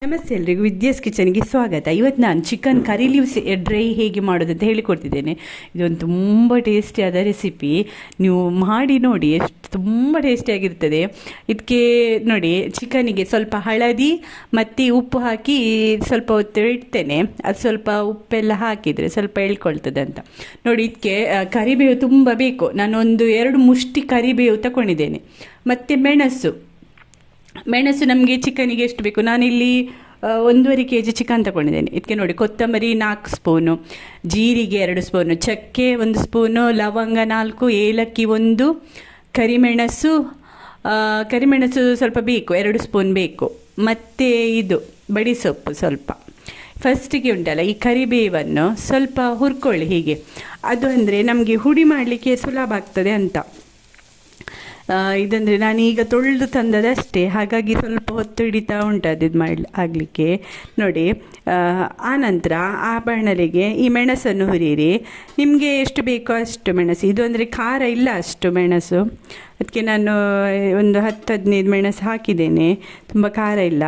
ನಮಸ್ತೆ ಎಲ್ರಿಗೂ ವಿದ್ಯಾಸ್ ಕಿಚನ್ಗೆ ಸ್ವಾಗತ. ಇವತ್ತು ನಾನು ಚಿಕನ್ ಕರಿ ಲೀವ್ಸ್ ಡ್ರೈ ಹೇಗೆ ಮಾಡೋದು ಅಂತ ಹೇಳಿಕೊಡ್ತಿದ್ದೇನೆ. ಇದೊಂದು ತುಂಬ ಟೇಸ್ಟಿಯಾದ ರೆಸಿಪಿ, ನೀವು ಮಾಡಿ ನೋಡಿ, ಎಷ್ಟು ತುಂಬ ಟೇಸ್ಟಿಯಾಗಿರ್ತದೆ. ಇದಕ್ಕೆ ನೋಡಿ, ಚಿಕನಿಗೆ ಸ್ವಲ್ಪ ಹಳದಿ ಮತ್ತು ಉಪ್ಪು ಹಾಕಿ ಸ್ವಲ್ಪ ಹೊತ್ತು ಇಡ್ತೇನೆ. ಅದು ಸ್ವಲ್ಪ ಉಪ್ಪೆಲ್ಲ ಹಾಕಿದರೆ ಸ್ವಲ್ಪ ಎಳ್ಕೊಳ್ತದೆ ಅಂತ ನೋಡಿ. ಇದಕ್ಕೆ ಕರಿಬೇವು ತುಂಬ ಬೇಕು. ನಾನೊಂದು 2 ಮುಷ್ಟಿ ಕರಿಬೇವು ತಗೊಂಡಿದ್ದೇನೆ. ಮತ್ತು ಮೆಣಸು ನಮಗೆ ಚಿಕನಿಗೆ ಎಷ್ಟು ಬೇಕು, ನಾನಿಲ್ಲಿ 1.5 kg ಚಿಕನ್ ತಗೊಂಡಿದ್ದೇನೆ. ಇದಕ್ಕೆ ನೋಡಿ, ಕೊತ್ತಂಬರಿ 4 ಸ್ಪೂನು, ಜೀರಿಗೆ 2 ಸ್ಪೂನು, ಚಕ್ಕೆ 1 ಸ್ಪೂನು, ಲವಂಗ 4, ಏಲಕ್ಕಿ 1, ಕರಿಮೆಣಸು ಸ್ವಲ್ಪ ಬೇಕು, 2 ಸ್ಪೂನ್ ಬೇಕು. ಮತ್ತು ಇದು ಬಡಿಸೊಪ್ಪು ಸ್ವಲ್ಪ. ಫಸ್ಟಿಗೆ ಉಂಟಲ್ಲ, ಈ ಕರಿಬೇವನ್ನು ಸ್ವಲ್ಪ ಹುರ್ಕೊಳ್ಳಿ ಹೀಗೆ. ಅದು ಅಂದರೆ ನಮಗೆ ಹುಡಿ ಮಾಡಲಿಕ್ಕೆ ಸುಲಭ ಆಗ್ತದೆ ಅಂತ. ಇದಂದರೆ ನಾನೀಗ ತೊಳೆದು ತಂದದಷ್ಟೇ, ಹಾಗಾಗಿ ಸ್ವಲ್ಪ ಹೊತ್ತು ಹಿಡಿತಾ ಉಂಟು ಅದು ಆಗಲಿಕ್ಕೆ ನೋಡಿ. ಆನಂತರ ಆ ಬಾಣಲೆಗೆ ಈ ಮೆಣಸನ್ನು ಹುರಿಯಿರಿ. ನಿಮಗೆ ಎಷ್ಟು ಬೇಕೋ ಅಷ್ಟು ಮೆಣಸು. ಇದು ಅಂದರೆ ಖಾರ ಇಲ್ಲ ಅಷ್ಟು ಮೆಣಸು, ಅದಕ್ಕೆ ನಾನು ಒಂದು 10-15 ಮೆಣಸು ಹಾಕಿದ್ದೇನೆ, ತುಂಬ ಖಾರ ಇಲ್ಲ.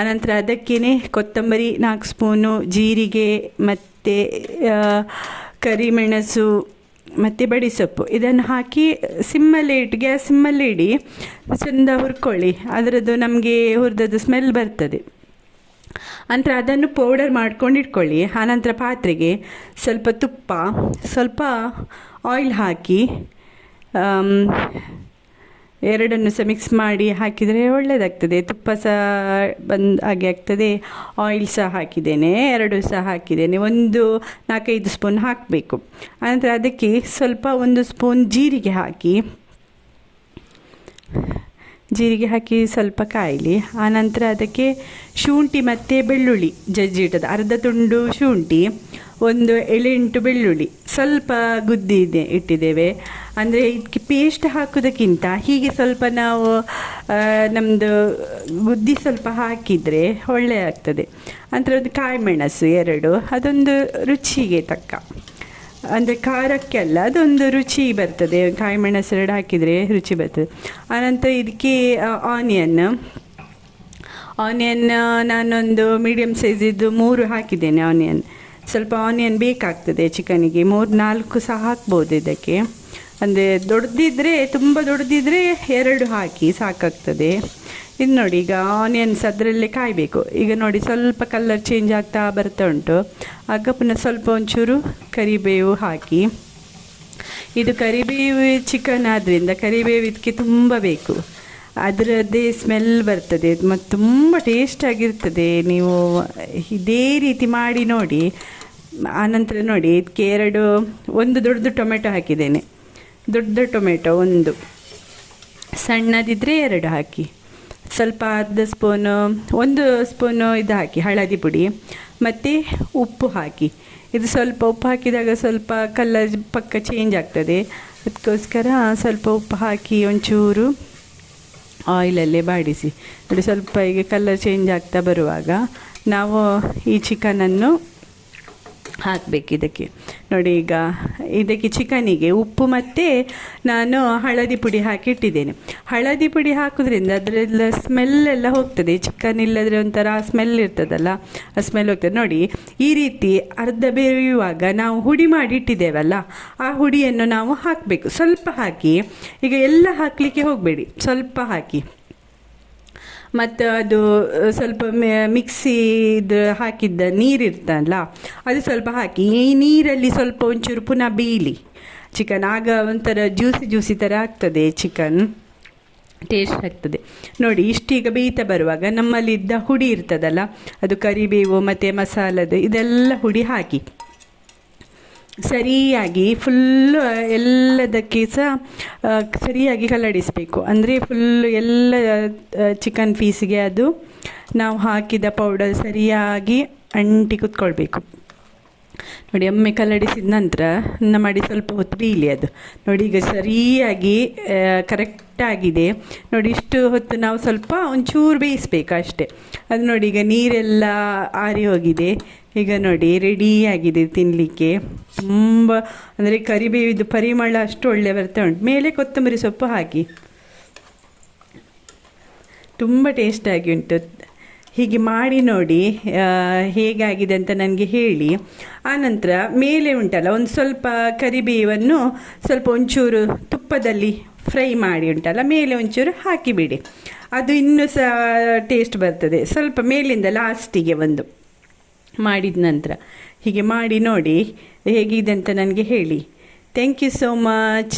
ಆನಂತರ ಅದಕ್ಕೇ ಕೊತ್ತಂಬರಿ 4 ಸ್ಪೂನು, ಜೀರಿಗೆ ಮತ್ತು ಕರಿಮೆಣಸು ಮತ್ತು ಬಡಿಸೊಪ್ಪು ಇದನ್ನು ಹಾಕಿ ಗ್ಯಾಸ್ ಸಿಮ್ಮಲ್ಲಿ ಇಡಿ, ಚೆಂದ ಹುರ್ಕೊಳ್ಳಿ. ಅದರದ್ದು ನಮಗೆ ಹುರಿದದ್ದು ಸ್ಮೆಲ್ ಬರ್ತದೆ. ನಂತರ ಅದನ್ನು ಪೌಡರ್ ಮಾಡ್ಕೊಂಡು ಇಟ್ಕೊಳ್ಳಿ. ಆನಂತರ ಪಾತ್ರೆಗೆ ಸ್ವಲ್ಪ ತುಪ್ಪ, ಸ್ವಲ್ಪ ಆಯಿಲ್ ಹಾಕಿ ಎರಡನ್ನು ಸಹ ಮಿಕ್ಸ್ ಮಾಡಿ ಹಾಕಿದರೆ ಒಳ್ಳೆಯದಾಗ್ತದೆ. ತುಪ್ಪ ಸಹ ಹಾಗೆ ಆಗ್ತದೆ, ಆಯಿಲ್ ಸಹ ಹಾಕಿದ್ದೇನೆ, 2 ಸಹ ಹಾಕಿದ್ದೇನೆ. 4-5 ಸ್ಪೂನ್ ಹಾಕಬೇಕು. ಆನಂತರ ಅದಕ್ಕೆ ಸ್ವಲ್ಪ 1 ಸ್ಪೂನ್ ಜೀರಿಗೆ ಹಾಕಿ ಸ್ವಲ್ಪ ಕಾಯಲಿ. ಆನಂತರ ಅದಕ್ಕೆ ಶುಂಠಿ ಮತ್ತು ಬೆಳ್ಳುಳ್ಳಿ ಜಜ್ಜಿಟ್ಟದ್ದು, ಅರ್ಧ ತುಂಡು ಶುಂಠಿ, 1 8 ಬೆಳ್ಳುಳ್ಳಿ ಸ್ವಲ್ಪ ಇಟ್ಟಿದ್ದೇವೆ. ಅಂದರೆ ಇದಕ್ಕೆ ಪೇಸ್ಟ್ ಹಾಕೋದಕ್ಕಿಂತ ಹೀಗೆ ಸ್ವಲ್ಪ ನಾವು ನಮ್ಮದು ಗುದ್ದಿ ಸ್ವಲ್ಪ ಹಾಕಿದರೆ ಒಳ್ಳೆ ಆಗ್ತದೆ. ನಂತರ ಒಂದು ಕಾಯಿ ಮೆಣಸು 2, ಅದೊಂದು ರುಚಿಗೆ ತಕ್ಕ, ಅಂದರೆ ಖಾರಕ್ಕೆಲ್ಲ ಅದೊಂದು ರುಚಿ ಬರ್ತದೆ. ಕಾಯಿ ಮೆಣಸು 2 ಹಾಕಿದರೆ ರುಚಿ ಬರ್ತದೆ. ಆನಂತರ ಇದಕ್ಕೆ ಆನಿಯನ್ ನಾನೊಂದು ಮೀಡಿಯಮ್ ಸೈಜಿದ್ದು 3 ಹಾಕಿದ್ದೇನೆ. ಸ್ವಲ್ಪ ಆನಿಯನ್ ಬೇಕಾಗ್ತದೆ ಚಿಕನಿಗೆ, 3-4 ಸಹ ಹಾಕ್ಬೋದು ಇದಕ್ಕೆ. ಅಂದರೆ ತುಂಬ ದೊಡ್ಡದಿದ್ದರೆ 2 ಹಾಕಿ ಸಾಕಾಗ್ತದೆ. ಇದು ನೋಡಿ, ಈಗ ಆನಿಯನ್ಸ್ ಅದರಲ್ಲೇ ಕಾಯಬೇಕು. ಈಗ ನೋಡಿ, ಸ್ವಲ್ಪ ಕಲರ್ ಚೇಂಜ್ ಆಗ್ತಾ ಬರ್ತಾ ಉಂಟು. ಆಗ ಪುನಃ ಸ್ವಲ್ಪ ಒಂಚೂರು ಕರಿಬೇವು ಹಾಕಿ. ಇದು ಕರಿಬೇವು ಚಿಕನ್ ಆದ್ದರಿಂದ ಕರಿಬೇವು ಇದಕ್ಕೆ ತುಂಬ ಬೇಕು, ಅದರದ್ದೇ ಸ್ಮೆಲ್ ಬರ್ತದೆ ಮತ್ತು ತುಂಬ ಟೇಸ್ಟಾಗಿರ್ತದೆ. ನೀವು ಇದೇ ರೀತಿ ಮಾಡಿ ನೋಡಿ. ಆನಂತರ ನೋಡಿ, ಇದಕ್ಕೆ 1 ದೊಡ್ಡ ಟೊಮೆಟೊ ಹಾಕಿದ್ದೇನೆ. ದೊಡ್ಡ ಟೊಮೆಟೊ 1, ಸಣ್ಣದಿದ್ದರೆ 2 ಹಾಕಿ. ಸ್ವಲ್ಪ 1 ಸ್ಪೂನು ಇದು ಹಾಕಿ, ಹಳದಿ ಪುಡಿ ಮತ್ತು ಉಪ್ಪು ಹಾಕಿ. ಇದು ಸ್ವಲ್ಪ ಉಪ್ಪು ಹಾಕಿದಾಗ ಸ್ವಲ್ಪ ಕಲರ್ ಪಕ್ಕ ಚೇಂಜ್ ಆಗ್ತದೆ, ಅದಕ್ಕೋಸ್ಕರ ಸ್ವಲ್ಪ ಉಪ್ಪು ಹಾಕಿ ಒಂಚೂರು ಆಯಿಲಲ್ಲೇ ಬಾಡಿಸಿ ನೋಡಿ. ಸ್ವಲ್ಪ ಈಗ ಕಲರ್ ಚೇಂಜ್ ಆಗ್ತಾ ಬರುವಾಗ ನಾವು ಈ ಚಿಕನನ್ನು ಹಾಕಬೇಕು ಇದಕ್ಕೆ ನೋಡಿ. ಈಗ ಇದಕ್ಕೆ ಚಿಕನಿಗೆ ಉಪ್ಪು ಮತ್ತು ನಾನು ಹಳದಿ ಪುಡಿ ಹಾಕಿ ಇಟ್ಟಿದ್ದೇನೆ. ಹಳದಿ ಪುಡಿ ಹಾಕೋದ್ರಿಂದ ಅದರೆಲ್ಲ ಸ್ಮೆಲ್ಲೆಲ್ಲ ಹೋಗ್ತದೆ. ಚಿಕನ್ ಇಲ್ಲದ್ರೆ ಒಂಥರ ಸ್ಮೆಲ್ ಇರ್ತದಲ್ಲ, ಆ ಸ್ಮೆಲ್ ಹೋಗ್ತದೆ ನೋಡಿ. ಈ ರೀತಿ ಅರ್ಧ ಬೇಯುವಾಗ ನಾವು ಹುಡಿ ಮಾಡಿ ಇಟ್ಟಿದ್ದೇವಲ್ಲ, ಆ ಹುಡಿಯನ್ನು ನಾವು ಹಾಕಬೇಕು. ಸ್ವಲ್ಪ ಹಾಕಿ, ಈಗ ಎಲ್ಲ ಹಾಕಲಿಕ್ಕೆ ಹೋಗಬೇಡಿ, ಸ್ವಲ್ಪ ಹಾಕಿ. ಮತ್ತು ಅದು ಸ್ವಲ್ಪ ಮಿಕ್ಸಿದು ಹಾಕಿದ್ದ ನೀರಿರ್ತಲ್ಲ, ಅದು ಸ್ವಲ್ಪ ಹಾಕಿ. ಈ ನೀರಲ್ಲಿ ಸ್ವಲ್ಪ ಒಂಚೂರು ಪುನಃ ಬೇಯಲಿ ಚಿಕನ್, ಆಗ ಒಂಥರ ಜ್ಯೂಸಿ ಥರ ಆಗ್ತದೆ ಚಿಕನ್, ಟೇಸ್ಟ್ ಆಗ್ತದೆ ನೋಡಿ. ಇಷ್ಟೀಗ ಬೇಯ್ತಾ ಬರುವಾಗ ನಮ್ಮಲ್ಲಿದ್ದ ಹುಡಿ ಇರ್ತದಲ್ಲ, ಅದು ಕರಿಬೇವು ಮತ್ತು ಮಸಾಲದು ಇದೆಲ್ಲ ಹುಡಿ ಹಾಕಿ ಸರಿಯಾಗಿ ಫುಲ್ಲು ಎಲ್ಲದಕ್ಕೆ ಸಹ ಸರಿಯಾಗಿ ಕಲಡಿಸಬೇಕು. ಅಂದರೆ ಫುಲ್ಲು ಎಲ್ಲ ಚಿಕನ್ ಪೀಸಿಗೆ ಅದು ನಾವು ಹಾಕಿದ ಪೌಡರ್ ಸರಿಯಾಗಿ ಅಂಟಿ ಕೂತ್ಕೊಳ್ಬೇಕು ನೋಡಿ. ಒಮ್ಮೆ ಕಲಡಿಸಿದ ನಂತರ ಮಾಡಿ ಸ್ವಲ್ಪ ಹೊತ್ತು ಬೇಯಲಿ ಅದು ನೋಡಿ. ಈಗ ಸರಿಯಾಗಿ ಕರೆಕ್ಟಾಗಿದೆ ನೋಡಿ. ಇಷ್ಟು ಹೊತ್ತು ನಾವು ಸ್ವಲ್ಪ ಒಂಚೂರು ಬೇಯಿಸ್ಬೇಕು ಅಷ್ಟೇ. ಅದು ನೋಡಿ, ಈಗ ನೀರೆಲ್ಲ ಆರಿ ಹೋಗಿದೆ. ಈಗ ನೋಡಿ, ರೆಡಿಯಾಗಿದೆ ತಿನ್ನಲಿಕ್ಕೆ. ತುಂಬ ಅಂದರೆ ಕರಿಬೇವಿದು ಪರಿಮಳ ಅಷ್ಟು ಒಳ್ಳೆ ಬರ್ತಾ ಉಂಟು. ಮೇಲೆ ಕೊತ್ತಂಬರಿ ಸೊಪ್ಪು ಹಾಕಿ, ತುಂಬ ಟೇಸ್ಟಾಗಿ ಉಂಟು. ಹೀಗೆ ಮಾಡಿ ನೋಡಿ ಹೇಗಾಗಿದೆ ಅಂತ ನನಗೆ ಹೇಳಿ. ಆನಂತರ ಮೇಲೆ ಉಂಟಲ್ಲ, ಒಂದು ಸ್ವಲ್ಪ ಕರಿಬೇವನ್ನು ಸ್ವಲ್ಪ ಒಂಚೂರು ತುಪ್ಪದಲ್ಲಿ ಫ್ರೈ ಮಾಡಿ ಉಂಟಲ್ಲ, ಮೇಲೆ ಒಂಚೂರು ಹಾಕಿಬಿಡಿ. ಅದು ಇನ್ನೂ ಸಹ ಟೇಸ್ಟ್ ಬರ್ತದೆ. ಸ್ವಲ್ಪ ಮೇಲಿಂದ ಲಾಸ್ಟಿಗೆ ಒಂದು ಮಾಡಿದ ನಂತರ ಹೀಗೆ ಮಾಡಿ ನೋಡಿ ಹೇಗಿದೆ ಅಂತ ನನಗೆ ಹೇಳಿ. Thank you so much.